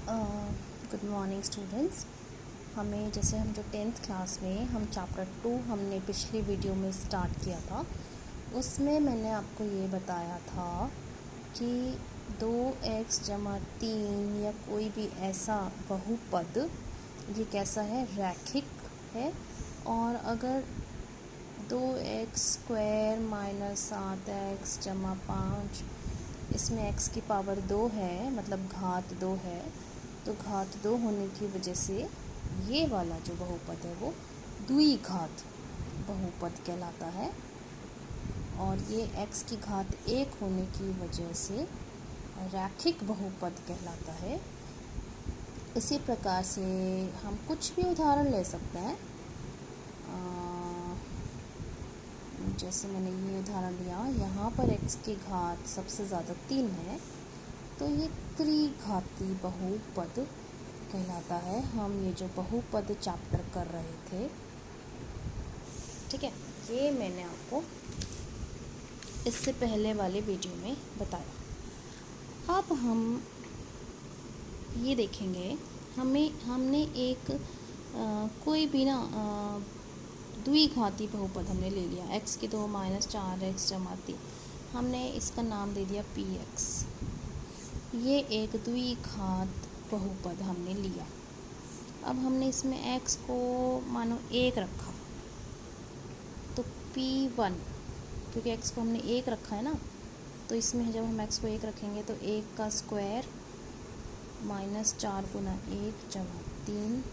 Good morning students. हमें जैसे हम जो 10th क्लास में हम चैप्टर 2 हमने पिछली वीडियो में स्टार्ट किया था, उसमें मैंने आपको ये बताया था कि 2x जमा 3 या कोई भी ऐसा बहुपद ये कैसा है, रैखिक है। और अगर 2x² माइनस 7x जमा 5 इसमें x की पावर 2 है, मतलब घात 2 है, तो घात 2 होने की वजह से ये वाला जो बहुपद है वो द्विघात बहुपद कहलाता है। और ये x की घात 1 होने की वजह से रैखिक बहुपद कहलाता है। इसी प्रकार से हम कुछ भी उदाहरण ले सकते हैं। जैसे मैंने ये उदाहरण लिया, यहाँ पर x की घात सबसे ज़्यादा 3 है, तो ये त्रिघाती बहुपद कहलाता है। हम ये जो बहुपद चैप्टर कर रहे थे, ठीक है, ये मैंने आपको इससे पहले वाले वीडियो में बताया। अब हम ये देखेंगे, हमने एक कोई भी ना द्विघाती बहुपद हमने ले लिया, x की 2 माइनस 4x जमा 3, हमने इसका नाम दे दिया px। ये एक द्विघात बहुपद हमने लिया। अब हमने इसमें x को मानो 1 रखा, तो p1, क्योंकि x को हमने 1 रखा है ना, तो इसमें जब हम x को 1 रखेंगे तो 1 का स्क्वायर माइनस 4 गुना 1 जमा 3,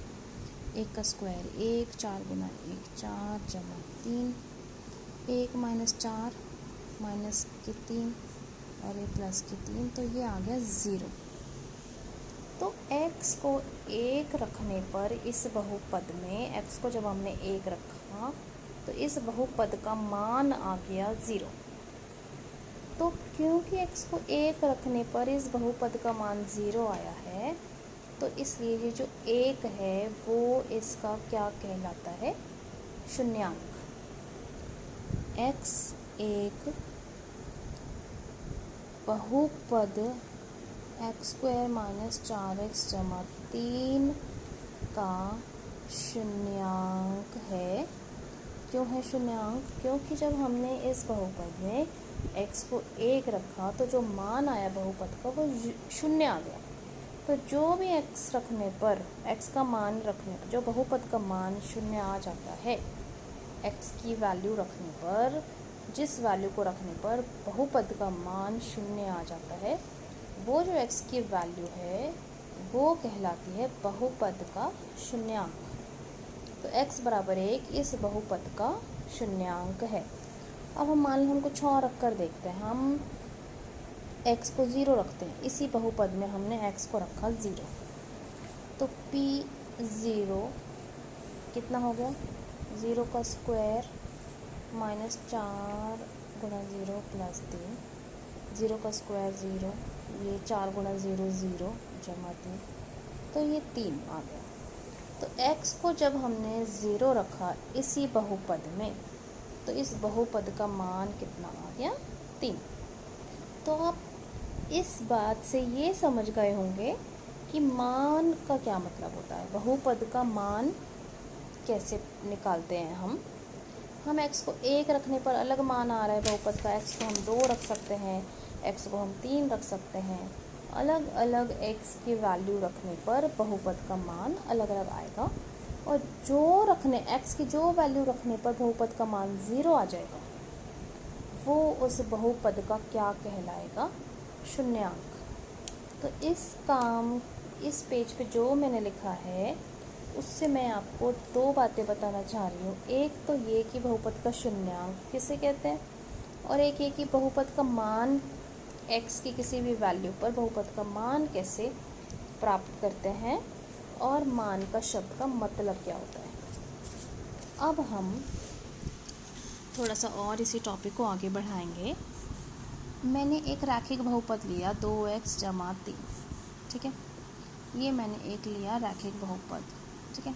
1 का स्क्वायर 1, 4 गुना 1 4 जमा 3, 1 माइनस 4 माइनस के 3 और ये प्लस के 3, तो ये आ गया 0। तो x को 1 रखने पर इस बहुपद में x को जब हमने 1 रखा तो इस बहुपद का मान आ गया 0। तो क्योंकि x को 1 रखने पर इस बहुपद का मान 0 आया है, तो इसलिए ये जो 1 है वो इसका क्या कहलाता है, शून्याङ्क। x एक बहुपद x² माइनस 4x जमा 3 का शून्याङ्क है। क्यों है शून्याङ्क? क्योंकि जब हमने इस बहुपद में x को 1 रखा तो जो मान आया बहुपद का वो 0 आ गया। तो जो भी x रखने पर, x का मान रखने पर, जो बहुपद का मान 0 आ जाता है, x की वैल्यू रखने पर, जिस वैल्यू को रखने पर बहुपद का मान 0 आ जाता है, वो जो x की वैल्यू है वो कहलाती है बहुपद का शून्याङ्क। तो x बराबर 1 इस बहुपद का शून्याङ्क है। अब हम मान लो हम कुछ और रख कर देखते हैं। हम x को 0 रखते हैं, इसी बहुपद में हमने x को रखा 0, तो p0 कितना हो गया, 0 का स्क्वायर माइनस 4 गुना 0 प्लस 3, 0 का स्क्वायर 0, ये 4 गुना 0 0 जमा 3, तो ये 3 आ गया। तो x को जब हमने 0 रखा इसी बहुपद में, तो इस बहुपद का मान कितना आ गया, 3। तो आप इस बात से ये समझ गए होंगे कि मान का क्या मतलब होता है, बहुपद का मान कैसे निकालते हैं हम x को 1 रखने पर अलग मान आ रहा है बहुपद का, x को हम 2 रख सकते हैं, x को हम 3 रख सकते हैं। अलग अलग x की वैल्यू रखने पर बहुपद का मान अलग अलग आएगा, और जो रखने x की जो वैल्यू रखने पर बहुपद का मान 0 आ जाएगा, वो उस बहुपद का क्या कहलाएगा, शून्याङ्क। तो इस पेज पे जो मैंने लिखा है उससे मैं आपको 2 बातें बताना चाह रही हूँ। एक तो ये कि बहुपद का शून्याङ्क किसे कहते हैं, और एक ये कि बहुपद का मान, x की किसी भी वैल्यू पर बहुपद का मान कैसे प्राप्त करते हैं, और मान का शब्द का मतलब क्या होता है। अब हम थोड़ा सा और इसी टॉपिक को आगे बढ़ाएंगे। मैंने एक रैखिक बहुपद लिया 2x जमा 3, ठीक है, ये मैंने एक लिया रैखिक बहुपद, ठीक है।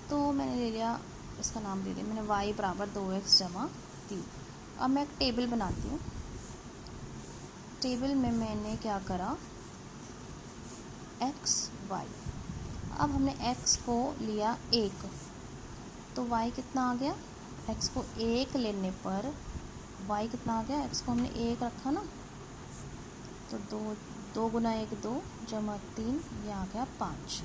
तो मैंने ले लिया, इसका नाम दे दिया मैंने y बराबर 2x जमा 3। अब मैं एक टेबल बनाती हूँ। टेबल में मैंने क्या करा, एक्स वाई। अब हमने एक्स को लिया 1, तो वाई कितना आ गया, एक्स को 1 लेने पर वाई कितना आ गया, एक्स को हमने 1 रखा ना, तो 2 गुना 1 2 जमा 3, ये आ गया 5।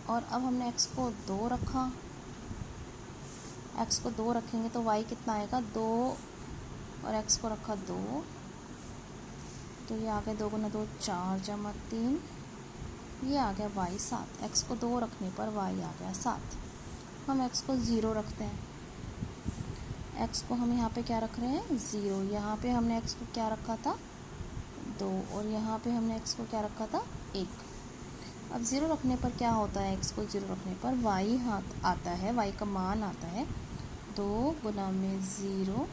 और अब हमने एक्स को 2 रखा, एक्स को 2 रखेंगे तो वाई कितना आएगा 2, और एक्स को रखा 2, तो ये आ गया 2 गुना 2 4 जमा 3, ये आ गया वाई 7। एक्स को 2 रखने पर वाई आ गया 7। हम एक्स को 0 रखते हैं, एक्स को हम यहाँ पे क्या रख रहे हैं 0, यहाँ पे हमने एक्स को क्या रखा था 2, और यहाँ पे हमने एक्स को क्या रखा था 1। अब 0 रखने पर क्या होता है, एक्स को 0 रखने पर वाई हाथ आता है, वाई का मान आता है 2 गुना में 0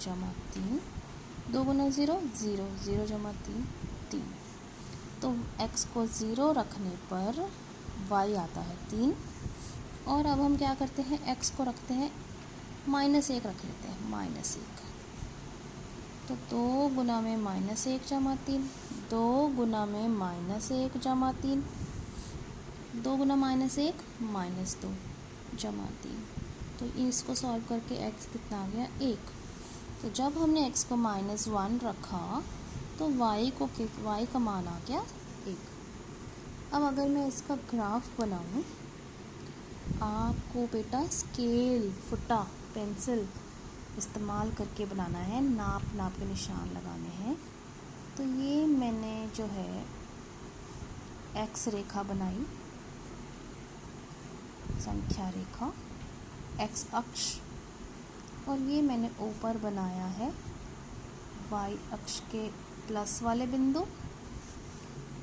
जमा 3, 2 गुना 0 0, 0 जमा 3 3। तो x को 0 रखने पर y आता है 3। और अब हम क्या करते हैं, x को रखते हैं -1 रख लेते हैं, -1। तो 2 गुना में -1 जमा 3, 2 गुना में -1 जमा 3, 2 गुना -1 -2 जमा 3। तो इसको सॉल्व करके x कितना आ गया 1। तो जब हमने x को -1 रखा तो y का मान आ गया 1। अब अगर मैं इसका ग्राफ बनाऊं, आपको बेटा स्केल, फुटा, पेंसिल इस्तेमाल करके बनाना है, नाप के निशान लगाने हैं। तो ये मैंने जो है x रेखा बनाई, संख्या रेखा, x अक्ष, और ये मैंने ऊपर बनाया है y अक्ष के प्लस वाले बिंदु,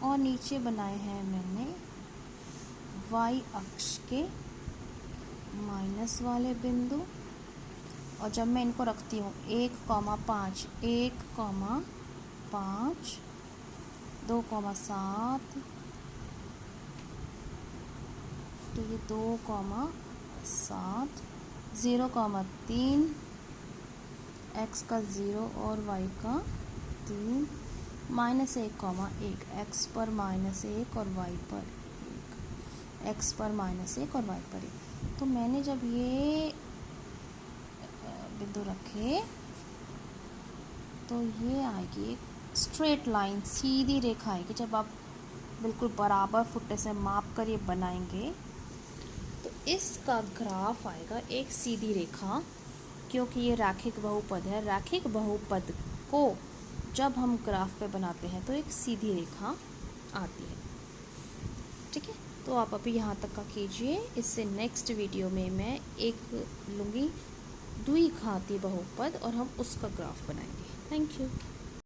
और नीचे बनाए हैं मैंने y अक्ष के माइनस वाले बिंदु। और जब मैं इनको रखती हूँ 1,5, 1,5, 2,7, तो ये 2,7, 0,3, x का 0 और y का 3, -1,1, x पर -1 और y पर 1, x पर -1 और y पर 1। तो मैंने जब ये बिंदु रखे तो ये आएगी एक स्ट्रेट लाइन, सीधी रेखा आएगी। जब आप बिल्कुल बराबर फुटे से माप कर ये बनाएंगे तो इसका ग्राफ आएगा एक सीधी रेखा, क्योंकि ये रैखिक बहुपद है। रैखिक बहुपद को जब हम ग्राफ पे बनाते हैं तो एक सीधी रेखा आती है। ठीक है, तो आप अभी यहाँ तक का कीजिए। इससे नेक्स्ट वीडियो में मैं एक लूँगी द्विघाती बहुपद और हम उसका ग्राफ बनाएंगे। Thank you.